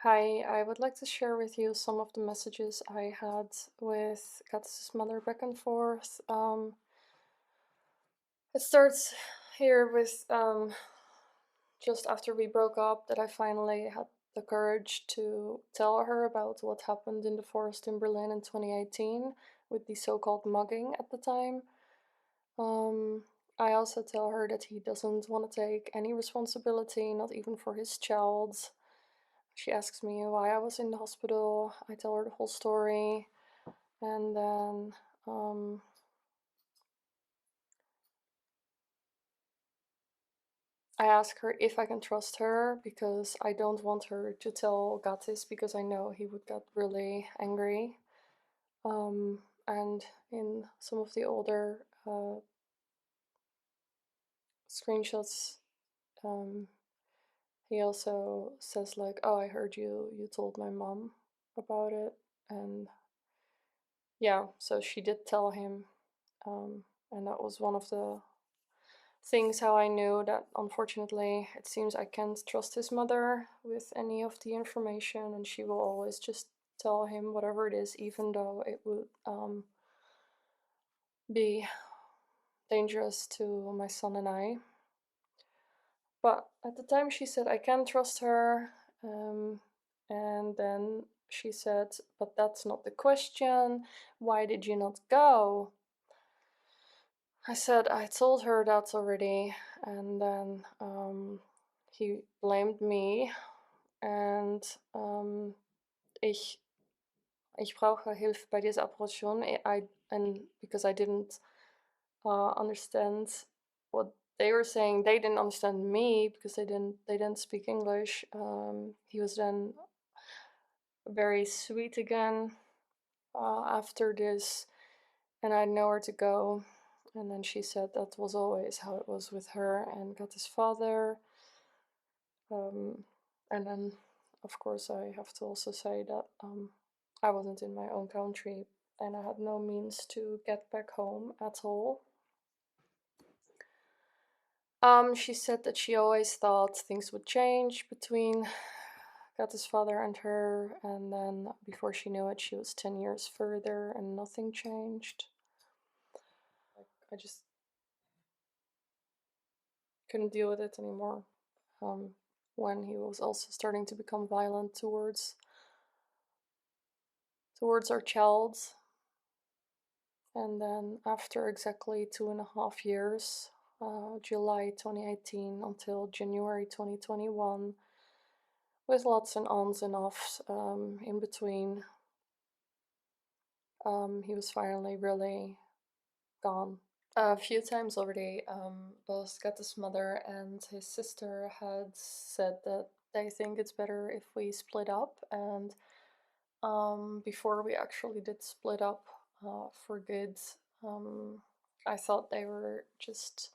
Hi, I would like to share with you some of the messages I had with Gatis' mother back and forth. It starts here with just after we broke up that I finally had the courage to tell her about what happened in the forest in Berlin in 2018 with the so-called mugging at the time. I also tell her that he doesn't want to take any responsibility, not even for his child. She asks me why I was in the hospital. I tell her the whole story, and then I ask her if I can trust her because I don't want her to tell Gatis because I know he would get really angry. And in some of the older screenshots, he also says like, "Oh, I heard you told my mom about it," and yeah, so she did tell him, and that was one of the things how I knew that unfortunately it seems I can't trust his mother with any of the information, and she will always just tell him whatever it is, even though it would be dangerous to my son and I. But at the time she said I can trust her, and then she said, "But that's not the question. Why did you not go?" I said I told her that already, and then he blamed me, and ich brauche Hilfe bei dieser Operation. And because I didn't understand what they were saying, they didn't understand me because they didn't speak English. He was then very sweet again after this, and I had nowhere to go. And then she said that was always how it was with her and got his father. And then, of course, I have to also say that I wasn't in my own country and I had no means to get back home at all. She said that she always thought things would change between Gatis' father and her, and then before she knew it, she was 10 years further and nothing changed. I just couldn't deal with it anymore. When he was also starting to become violent towards our child. And then after exactly 2.5 years, July 2018 until January 2021, with lots and ons and offs in between, he was finally really gone. A few times already, both Gatis' mother and his sister had said that they think it's better if we split up, and before we actually did split up for good, I thought they were just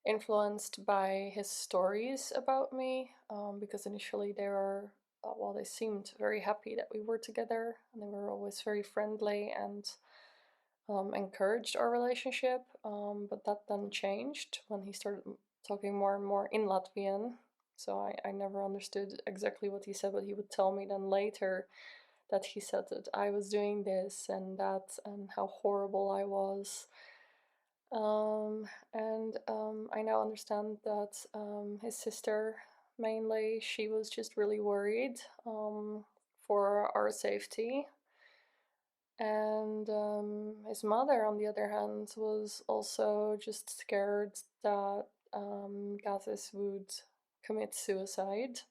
influenced by his stories about me, because initially they were, well, they seemed very happy that we were together, and they were always very friendly and encouraged our relationship, but that then changed when he started talking more and more in Latvian. So I never understood exactly what he said, but he would tell me then later that he said that I was doing this and that and how horrible I was. And I now understand that his sister, mainly, she was just really worried for our safety. And his mother, on the other hand, was also just scared that Gatis would commit suicide.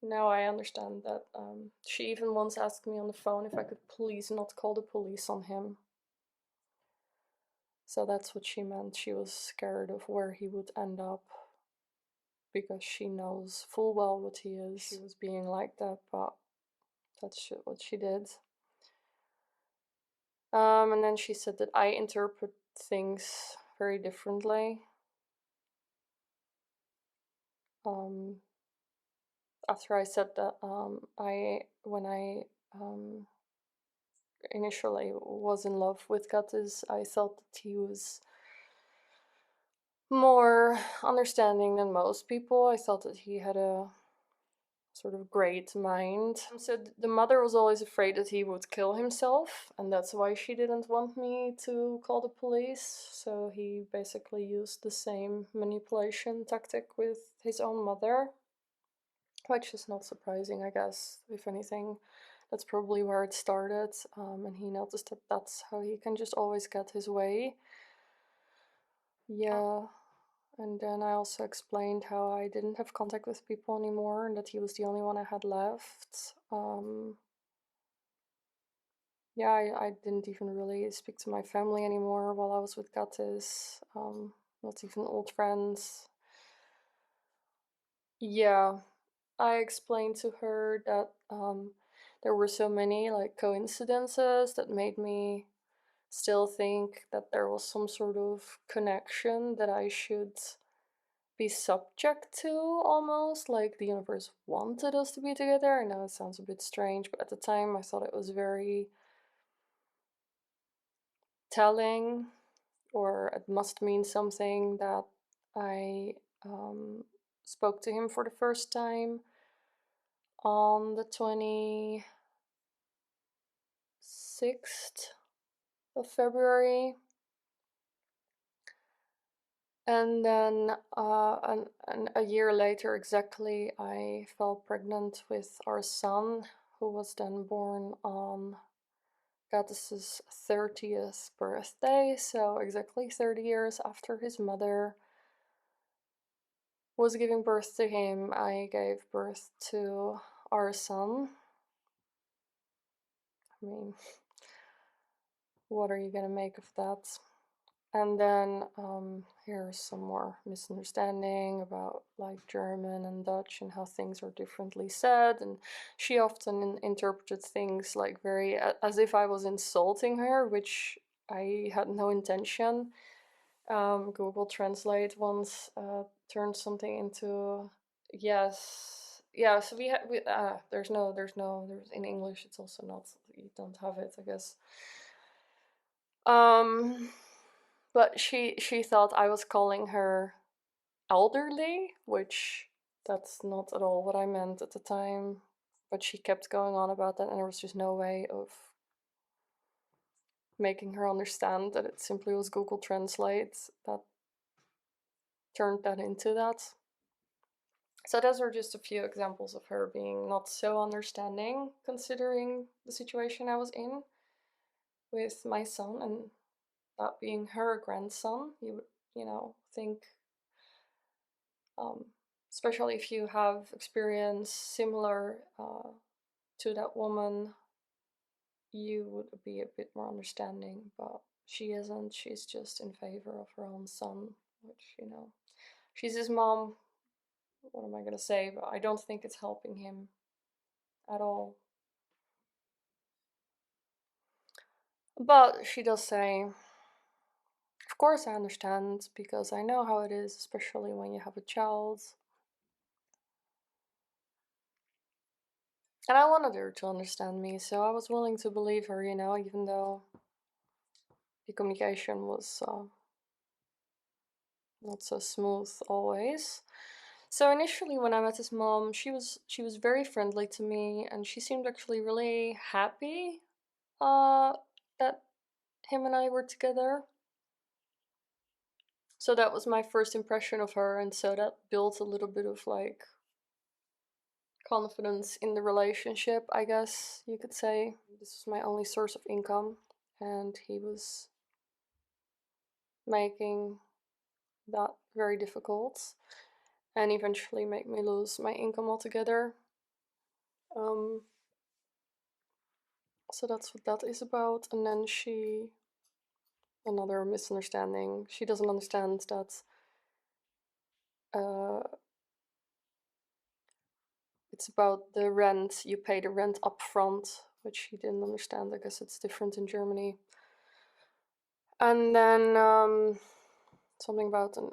Now I understand that she even once asked me on the phone if I could please not call the police on him. So that's what she meant. She was scared of where he would end up because she knows full well what he is. She was being like that, but that's what she did. And then she said that I interpret things very differently. After I said that, when I initially was in love with Gatis, I thought that he was more understanding than most people. I thought that he had a sort of great mind. So the mother was always afraid that he would kill himself, and that's why she didn't want me to call the police. So he basically used the same manipulation tactic with his own mother, which is not surprising, I guess. If anything, that's probably where it started, and he noticed that that's how he can just always get his way. Yeah. And then I also explained how I didn't have contact with people anymore and that he was the only one I had left. Yeah, I didn't even really speak to my family anymore while I was with Gatis. Not even old friends. Yeah, I explained to her that there were so many like coincidences that made me still think that there was some sort of connection that I should be subject to, almost like the universe wanted us to be together. I know it sounds a bit strange, but at the time I thought it was very telling, or it must mean something that I spoke to him for the first time on the 26th of February. And then a year later exactly, I fell pregnant with our son, who was then born on Gatis' 30th birthday, so exactly 30 years after his mother was giving birth to him, I gave birth to our son. I mean, what are you gonna make of that? And then here's some more misunderstanding about like German and Dutch and how things are differently said. And she often interpreted things like very as if I was insulting her, which I had no intention. Google Translate once turned something into yes, yeah. So there's in English. It's also not, you don't have it, I guess. But she thought I was calling her elderly, which that's not at all what I meant at the time. But she kept going on about that, and there was just no way of making her understand that it simply was Google Translate that turned that into that. So those are just a few examples of her being not so understanding, considering the situation I was in with my son, and that being her grandson. You would, think, especially if you have experience similar to that woman, you would be a bit more understanding, but she isn't. She's just in favor of her own son, which, she's his mom. What am I gonna say? But I don't think it's helping him at all. But she does say, of course I understand, because I know how it is, especially when you have a child. And I wanted her to understand me, so I was willing to believe her, even though the communication was not so smooth always. So initially when I met his mom, she was very friendly to me, and she seemed actually really happy that him and I were together. So that was my first impression of her, and so that built a little bit of like confidence in the relationship, I guess you could say. This was my only source of income, and he was making that very difficult and eventually make me lose my income altogether. So that's what that is about. And then another misunderstanding, she doesn't understand that it's about the rent. You pay the rent up front, which she didn't understand. I guess it's different in Germany. And then something about an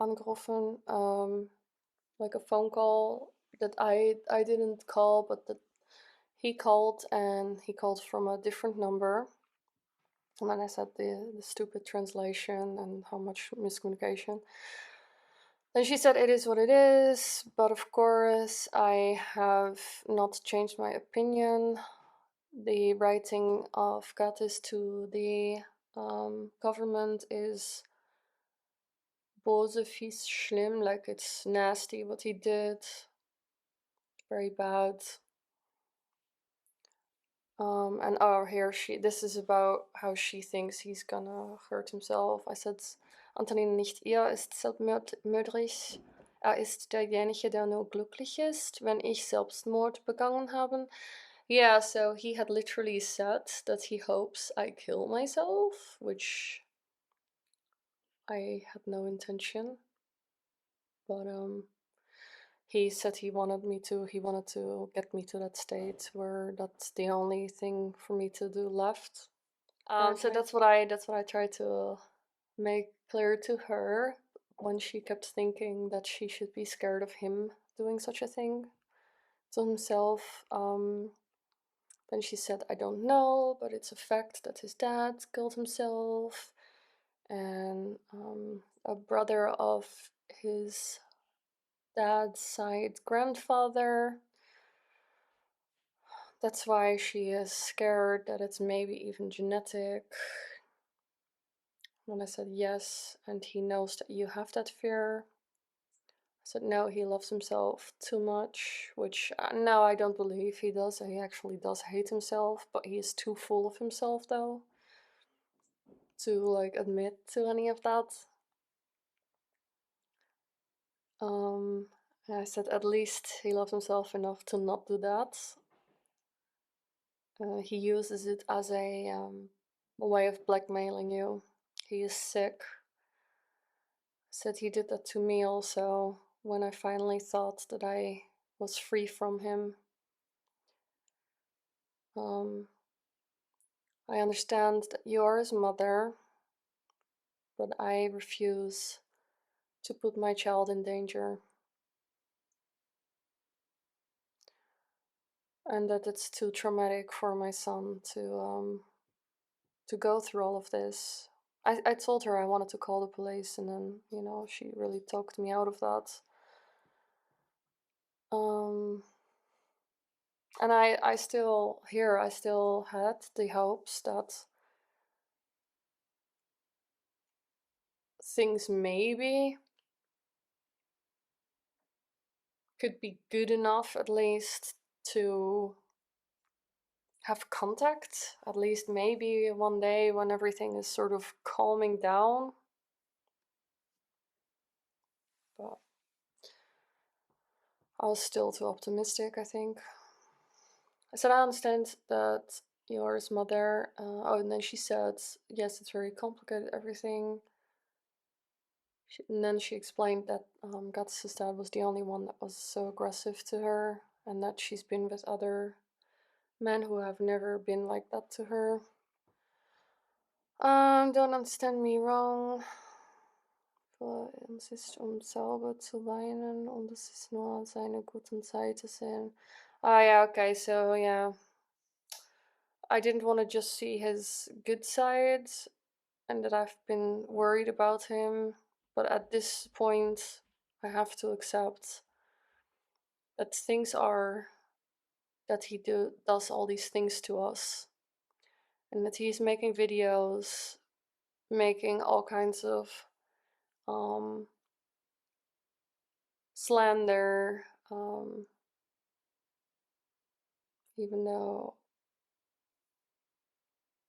angerufen, like a phone call that I didn't call, but that he called, and he called from a different number. And then I said the stupid translation and how much miscommunication. Then she said it is what it is, but of course I have not changed my opinion. The writing of Gatis to the government is böse, fies, schlimm, like it's nasty what he did, very bad. And here this is about how she thinks he's gonna hurt himself. I said, Antonin, nicht ihr ist selbstmörderig. Ist derjenige, der nur glücklich ist, wenn ich Selbstmord begangen habe. Yeah, so he had literally said that he hopes I kill myself, which I had no intention. But he said he wanted to get me to that state where that's the only thing for me to do left. So that's what I tried to make clear to her when she kept thinking that she should be scared of him doing such a thing to himself. Then she said, I don't know, but it's a fact that his dad killed himself, and a brother of his dad's side grandfather. That's why she is scared that it's maybe even genetic. When I said yes, and he knows that you have that fear. I said no, he loves himself too much, which now I don't believe he does. He actually does hate himself, but he is too full of himself though to like admit to any of that. I said at least he loves himself enough to not do that. He uses it as a way of blackmailing you. He is sick. Said he did that to me also when I finally thought that I was free from him. I understand that you are his mother, but I refuse to put my child in danger. And that it's too traumatic for my son to go through all of this. I told her I wanted to call the police, and then, you know, she really talked me out of that. And I still had the hopes that things maybe could be good enough at least to have contact, at least maybe one day when everything is sort of calming down. But I was still too optimistic, I think. I said, I understand that you're his mother. And then she said, yes, it's very complicated, everything. And then she explained that Gatis' dad was the only one that was so aggressive to her, and that she's been with other men who have never been like that to her. Don't understand me wrong. Für uns ist sauber zu weinen und es ist nur seine guten Seite sehen. Yeah, okay, so yeah. I didn't want to just see his good side and that I've been worried about him, but at this point I have to accept that things are that he does all these things to us, and that he's making videos, making all kinds of slander, even though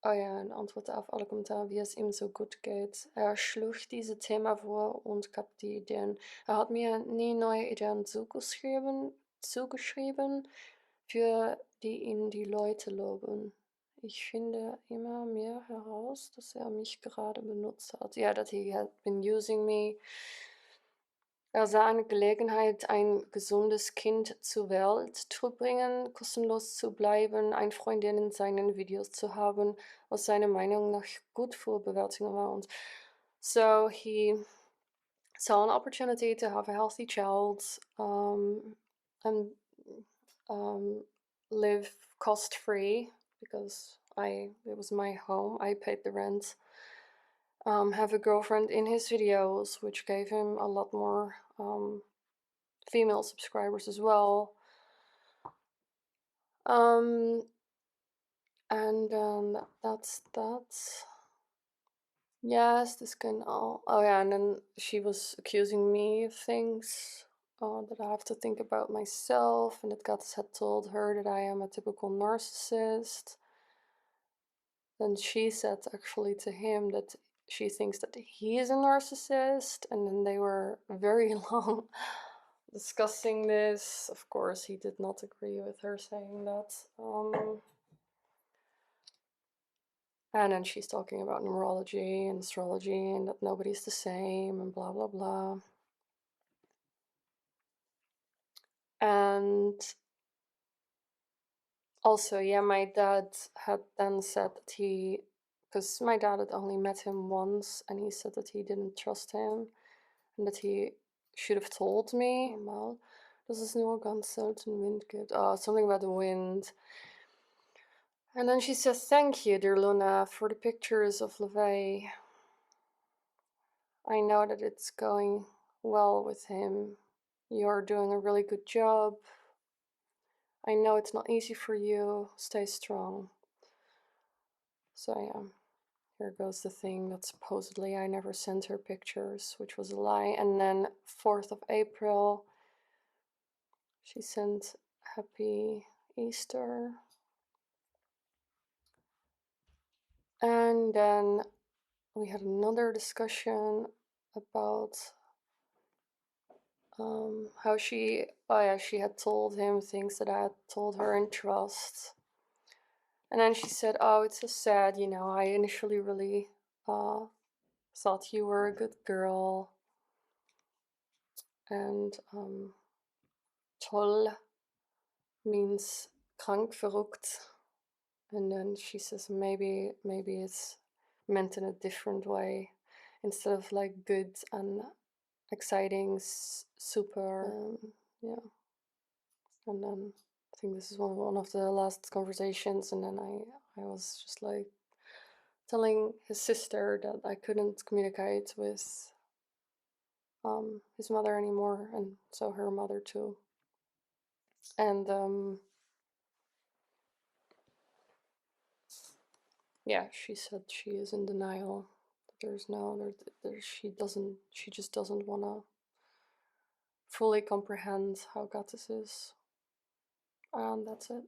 ein Antwort auf alle Kommentare, wie es ihm so gut geht. Er schlug diese Thema vor und gab die Ideen. Er hat mir nie neue Ideen zugeschrieben, für die ihn die Leute loben. Ich finde immer mehr heraus, dass er mich gerade benutzt hat. Yeah, that he had been using me. Er sah eine Gelegenheit, ein gesundes Kind zur Welt zu bringen, kostenlos zu bleiben, eine Freundin in seinen Videos zu haben, was seiner Meinung nach gut für Bewertungen war. Und so he saw an opportunity to have a healthy child and live cost-free, because it was my home, I paid the rent. have a girlfriend in his videos, which gave him a lot more female subscribers as well. And then that's that. Yes, this can all. Oh yeah, and then she was accusing me of things that I have to think about myself, and that Gatis had told her that I am a typical narcissist. Then she said actually to him that she thinks that he is a narcissist, and then they were very long discussing this. Of course, he did not agree with her saying that. And then she's talking about numerology and astrology and that nobody's the same and blah, blah, blah. And also, yeah, my dad had then said that because my dad had only met him once, and he said that he didn't trust him and that he should have told me. Well, this is nu ganz selten wind good. Oh, something about the wind. And then she says, "Thank you, dear Luna, for the pictures of Levay. I know that it's going well with him. You're doing a really good job. I know it's not easy for you. Stay strong." So yeah, here goes the thing that supposedly I never sent her pictures, which was a lie. And then 4th of April, she sent Happy Easter. And then we had another discussion about how she had told him things that I had told her in trust. And then she said, "Oh, it's so sad, you know, I initially really thought you were a good girl." And toll means krank, verrückt. And then she says maybe it's meant in a different way. Instead of like good and exciting, super, yeah. And then I think this is one of the last conversations, and then I was just like telling his sister that I couldn't communicate with his mother anymore, and so her mother too. And yeah, she said she is in denial. There's no, she just doesn't want to fully comprehend how Gatis is. And that's it.